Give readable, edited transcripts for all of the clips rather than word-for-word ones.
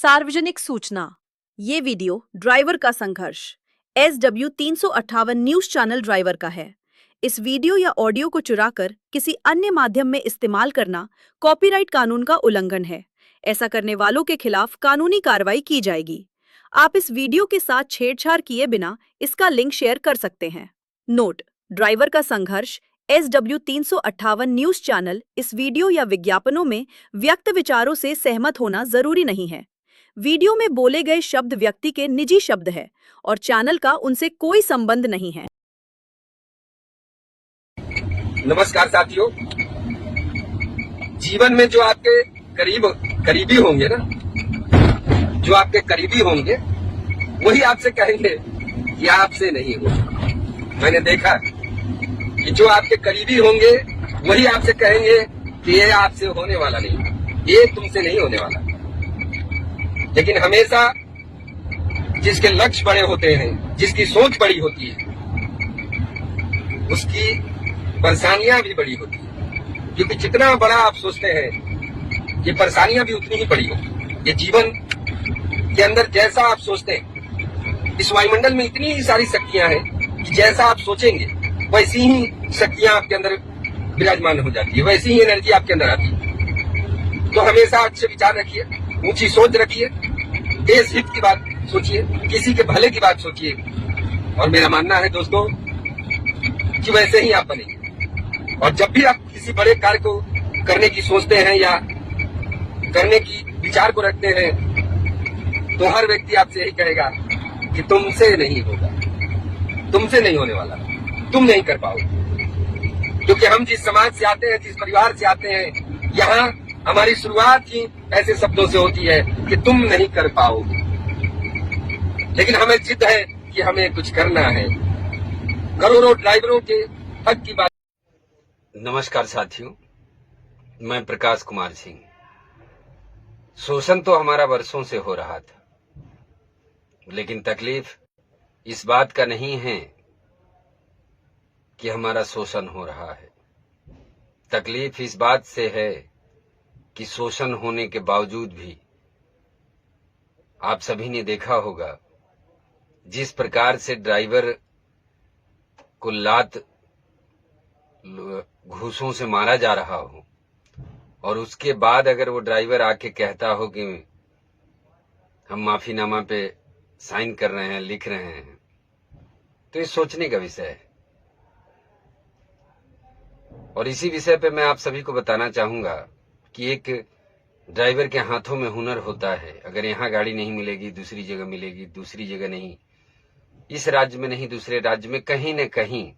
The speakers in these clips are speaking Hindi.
सार्वजनिक सूचना। ये वीडियो ड्राइवर का संघर्ष SW 358 न्यूज चैनल ड्राइवर का है। इस वीडियो या ऑडियो को चुराकर किसी अन्य माध्यम में इस्तेमाल करना कॉपीराइट कानून का उल्लंघन है। ऐसा करने वालों के खिलाफ कानूनी कार्रवाई की जाएगी। आप इस वीडियो के साथ छेड़छाड़ किए बिना इसका लिंक शेयर कर सकते हैं। नोट: ड्राइवर का संघर्ष SW 358 न्यूज चैनल इस वीडियो या विज्ञापनों में व्यक्त विचारों से सहमत होना जरूरी नहीं है। वीडियो में बोले गए शब्द व्यक्ति के निजी शब्द है और चैनल का उनसे कोई संबंध नहीं है। नमस्कार साथियों, जीवन में जो आपके करीबी होंगे ना, जो आपके करीबी होंगे वही आपसे कहेंगे कि आपसे नहीं होगा। मैंने देखा कि जो आपके करीबी होंगे वही आपसे कहेंगे कि ये आपसे होने वाला नहीं, ये तुमसे नहीं होने वाला। लेकिन हमेशा जिसके लक्ष्य बड़े होते हैं, जिसकी सोच बड़ी होती है, उसकी परेशानियां भी बड़ी होती है। क्योंकि जितना बड़ा आप सोचते हैं, ये परेशानियां भी उतनी ही बड़ी होती। ये जीवन के अंदर जैसा आप सोचते हैं, इस वायुमंडल में इतनी सारी शक्तियां हैं कि जैसा आप सोचेंगे वैसी ही शक्तियां आपके अंदर विराजमान हो जाती है, वैसी ही एनर्जी आपके अंदर आती है। तो हमेशा अच्छे विचार रखिए, ऊंची सोच रखिए, देश हित की बात सोचिए, किसी के भले की बात सोचिए। और मेरा मानना है दोस्तों कि वैसे ही आप बनेंगे। और जब भी आप किसी बड़े कार्य को करने की सोचते हैं या करने की विचार को रखते हैं, तो हर व्यक्ति आपसे यही कहेगा कि तुमसे नहीं होगा, तुमसे नहीं होने वाला, तुम नहीं कर पाओगे। क्योंकि हम जिस समाज से आते हैं, जिस परिवार से आते हैं, यहाँ हमारी शुरुआत ही ऐसे शब्दों से होती है कि तुम नहीं कर पाओगे। लेकिन हमें जिद है कि हमें कुछ करना है। करोड़ों ड्राइवरों के हक की बात। नमस्कार साथियों, मैं प्रकाश कुमार सिंह। शोषण तो हमारा वर्षों से हो रहा था, लेकिन तकलीफ इस बात का नहीं है कि हमारा शोषण हो रहा है। तकलीफ इस बात से है कि शोषण होने के बावजूद भी आप सभी ने देखा होगा जिस प्रकार से ड्राइवर को लात घूसों से मारा जा रहा हो, और उसके बाद अगर वो ड्राइवर आके कहता हो कि हम माफीनामा पे साइन कर रहे हैं, लिख रहे हैं, तो ये सोचने का विषय है। और इसी विषय पे मैं आप सभी को बताना चाहूंगा कि एक ड्राइवर के हाथों में हुनर होता है। अगर यहाँ गाड़ी नहीं मिलेगी, दूसरी जगह मिलेगी, दूसरी जगह नहीं, इस राज्य में नहीं, दूसरे राज्य में, कहीं न कहीं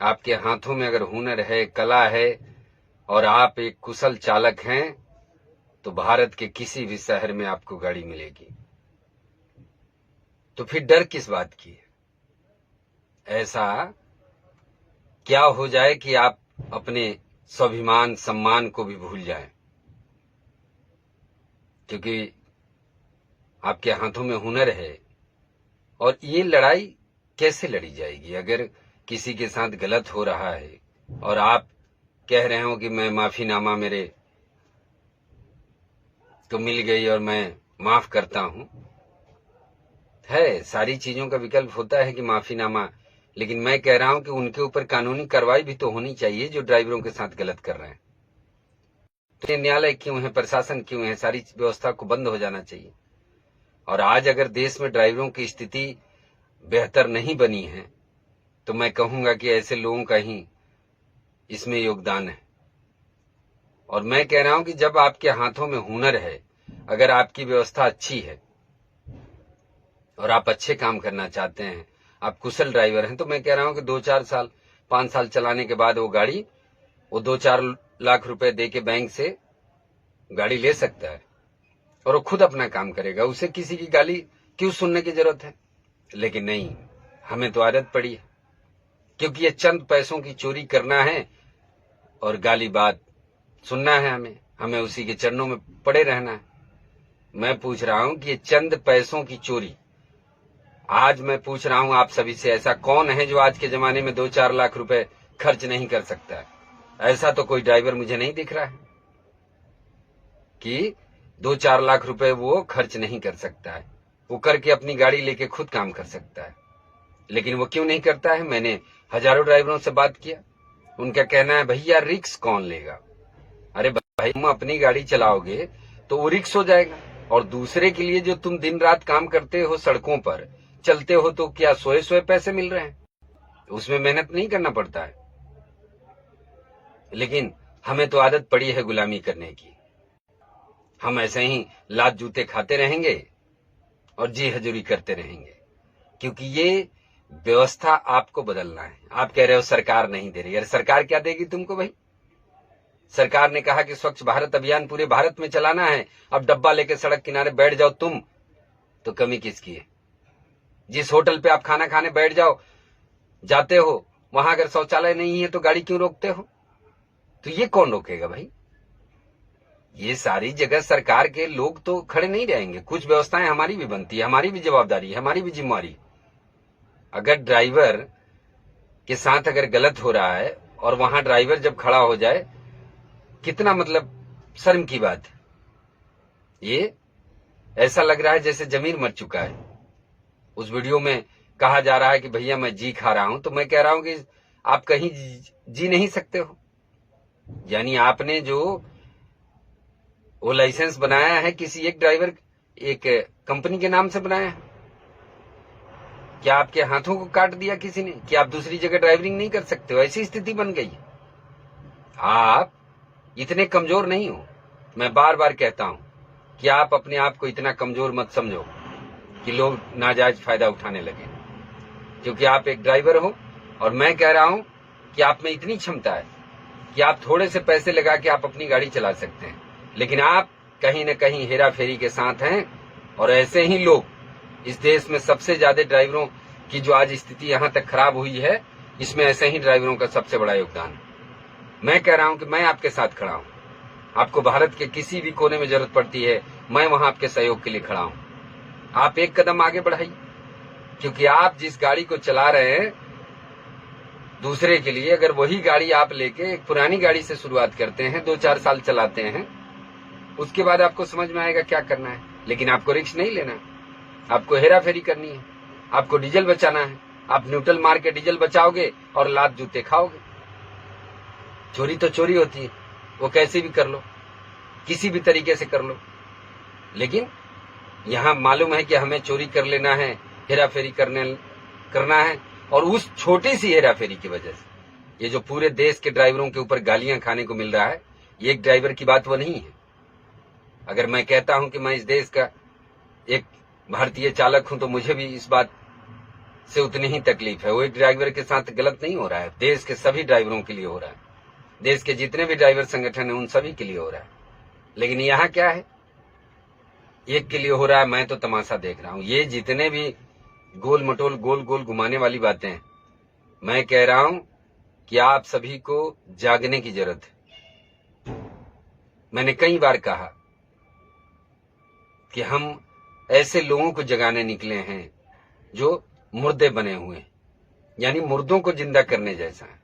आपके हाथों में अगर हुनर है, कला है और आप एक कुशल चालक हैं, तो भारत के किसी भी शहर में आपको गाड़ी मिलेगी। तो फिर डर किस बात की है? ऐसा क्या हो जाए कि आप अपने स्वाभिमान, सम्मान को भी भूल जाएं? क्योंकि आपके हाथों में हुनर है। और ये लड़ाई कैसे लड़ी जाएगी? अगर किसी के साथ गलत हो रहा है और आप कह रहे हो कि मैं माफीनामा मेरे तो मिल गई और मैं माफ करता हूं, है सारी चीजों का विकल्प होता है कि माफीनामा, लेकिन मैं कह रहा हूं कि उनके ऊपर कानूनी कार्रवाई भी तो होनी चाहिए जो ड्राइवरों के साथ गलत कर रहे हैं। तो न्यायालय क्यों है, प्रशासन क्यों है? सारी व्यवस्था को बंद हो जाना चाहिए। और आज अगर देश में ड्राइवरों की स्थिति बेहतर नहीं बनी है, तो मैं कहूंगा कि ऐसे लोगों का ही इसमें योगदान है। और मैं कह रहा हूं कि जब आपके हाथों में हुनर है, अगर आपकी व्यवस्था अच्छी है और आप अच्छे काम करना चाहते हैं, आप कुशल ड्राइवर हैं, तो मैं कह रहा हूं कि 2-4 साल, 5 साल चलाने के बाद वो गाड़ी, वो 2-4 लाख रुपए दे के बैंक से गाड़ी ले सकता है और वो खुद अपना काम करेगा। उसे किसी की गाली क्यों सुनने की जरूरत है? लेकिन नहीं, हमें तो आदत पड़ी है, क्योंकि ये चंद पैसों की चोरी करना है और गाली बात सुनना है। हमें उसी के चरणों में पड़े रहना है। मैं पूछ रहा हूं कि ये चंद पैसों की चोरी, आज मैं पूछ रहा हूं आप सभी से, ऐसा कौन है जो आज के जमाने में 2-4 लाख रुपए खर्च नहीं कर सकता है? ऐसा तो कोई ड्राइवर मुझे नहीं दिख रहा है कि 2-4 लाख रुपए वो खर्च नहीं कर सकता है। वो करके अपनी गाड़ी लेके खुद काम कर सकता है, लेकिन वो क्यों नहीं करता है? मैंने हजारों ड्राइवरों से बात किया। उनका कहना है भैया रिस्क कौन लेगा? अरे भाई, तुम अपनी गाड़ी चलाओगे तो वो रिस्क हो जाएगा, और दूसरे के लिए जो तुम दिन रात काम करते हो, सड़कों पर चलते हो, तो क्या सोए पैसे मिल रहे हैं? उसमें मेहनत नहीं करना पड़ता है। लेकिन हमें तो आदत पड़ी है गुलामी करने की। हम ऐसे ही लात जूते खाते रहेंगे और जी हजूरी करते रहेंगे, क्योंकि ये व्यवस्था आपको बदलना है। आप कह रहे हो सरकार नहीं दे रही। अरे सरकार क्या देगी तुमको भाई? सरकार ने कहा कि स्वच्छ भारत अभियान पूरे भारत में चलाना है, अब डब्बा लेके सड़क किनारे बैठ जाओ तुम, तो कमी किसकी है? जिस होटल पे आप खाना खाने बैठ जाते हो, वहां अगर शौचालय नहीं है तो गाड़ी क्यों रोकते हो? तो ये कौन रोकेगा भाई? ये सारी जगह सरकार के लोग तो खड़े नहीं रहेंगे। कुछ व्यवस्थाएं हमारी भी बनती है, हमारी भी जवाबदारी है, हमारी भी जिम्मेवारी। अगर ड्राइवर के साथ अगर गलत हो रहा है और वहां ड्राइवर जब खड़ा हो जाए, कितना मतलब शर्म की बात है। ये ऐसा लग रहा है जैसे जमीन मर चुका है। उस वीडियो में कहा जा रहा है कि भैया मैं जी खा रहा हूं, तो मैं कह रहा हूं कि आप कहीं जी नहीं सकते हो। यानी आपने जो वो लाइसेंस बनाया है किसी एक ड्राइवर, एक कंपनी के नाम से बनाया है। क्या आपके हाथों को काट दिया किसी ने कि आप दूसरी जगह ड्राइविंग नहीं कर सकते हो? ऐसी स्थिति बन गई। आप इतने कमजोर नहीं हो। मैं बार बार कहता हूं कि आप अपने आप को इतना कमजोर मत समझो कि लोग नाजायज फायदा उठाने लगे, क्योंकि आप एक ड्राइवर हो। और मैं कह रहा हूं कि आप में इतनी क्षमता है कि आप थोड़े से पैसे लगा के आप अपनी गाड़ी चला सकते हैं, लेकिन आप कहीं न कहीं हेरा फेरी के साथ हैं। और ऐसे ही लोग इस देश में सबसे ज्यादा ड्राइवरों की जो आज स्थिति यहां तक खराब हुई है, इसमें ऐसे ही ड्राइवरों का सबसे बड़ा योगदान है। मैं कह रहा हूं कि मैं आपके साथ खड़ा हूं। आपको भारत के किसी भी कोने में जरूरत पड़ती है, मैं वहां आपके सहयोग के लिए खड़ा हूं। आप एक कदम आगे बढ़ाइए, क्योंकि आप जिस गाड़ी को चला रहे हैं दूसरे के लिए, अगर वही गाड़ी आप लेके एक पुरानी गाड़ी से शुरुआत करते हैं, 2-4 साल चलाते हैं, उसके बाद आपको समझ में आएगा क्या करना है। लेकिन आपको रिस्क नहीं लेना, आपको हेरा फेरी करनी है, आपको डीजल बचाना है। आप न्यूट्रल मार के डीजल बचाओगे और लात जूते खाओगे। चोरी तो चोरी होती है, वो कैसे भी कर लो, किसी भी तरीके से कर लो। लेकिन यहां मालूम है कि हमें चोरी कर लेना है, हेरा फेरी करना है, और उस छोटी सी हेरा फेरी की वजह से ये जो पूरे देश के ड्राइवरों के ऊपर गालियां खाने को मिल रहा है, ये एक ड्राइवर की बात वो नहीं है। अगर मैं कहता हूं कि मैं इस देश का एक भारतीय चालक हूं, तो मुझे भी इस बात से उतनी ही तकलीफ है। वो एक ड्राइवर के साथ गलत नहीं हो रहा है, देश के सभी ड्राइवरों के लिए हो रहा है। देश के जितने भी ड्राइवर संगठन है उन सभी के लिए हो रहा है। लेकिन यहाँ क्या है, एक के लिए हो रहा है, मैं तो तमाशा देख रहा हूं। ये जितने भी गोल मटोल गोल गोल घुमाने वाली बातें हैं, मैं कह रहा हूं कि आप सभी को जागने की जरूरत है। मैंने कई बार कहा कि हम ऐसे लोगों को जगाने निकले हैं जो मुर्दे बने हुए हैं, यानी मुर्दों को जिंदा करने जैसा है।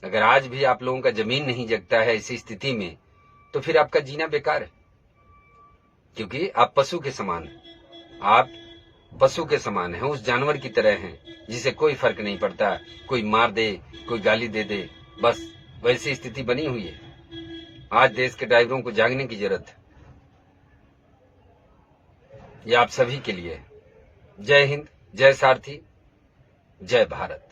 अगर आज भी आप लोगों का जमीन नहीं जगता है ऐसी स्थिति में, तो फिर आपका जीना बेकार है, क्योंकि आप पशु के समान हैं। आप पशु के समान हैं, उस जानवर की तरह हैं जिसे कोई फर्क नहीं पड़ता, कोई मार दे, कोई गाली दे दे, बस वैसी स्थिति बनी हुई है। आज देश के ड्राइवरों को जागने की जरूरत है। ये आप सभी के लिए है। जय हिंद, जय सारथी, जय भारत।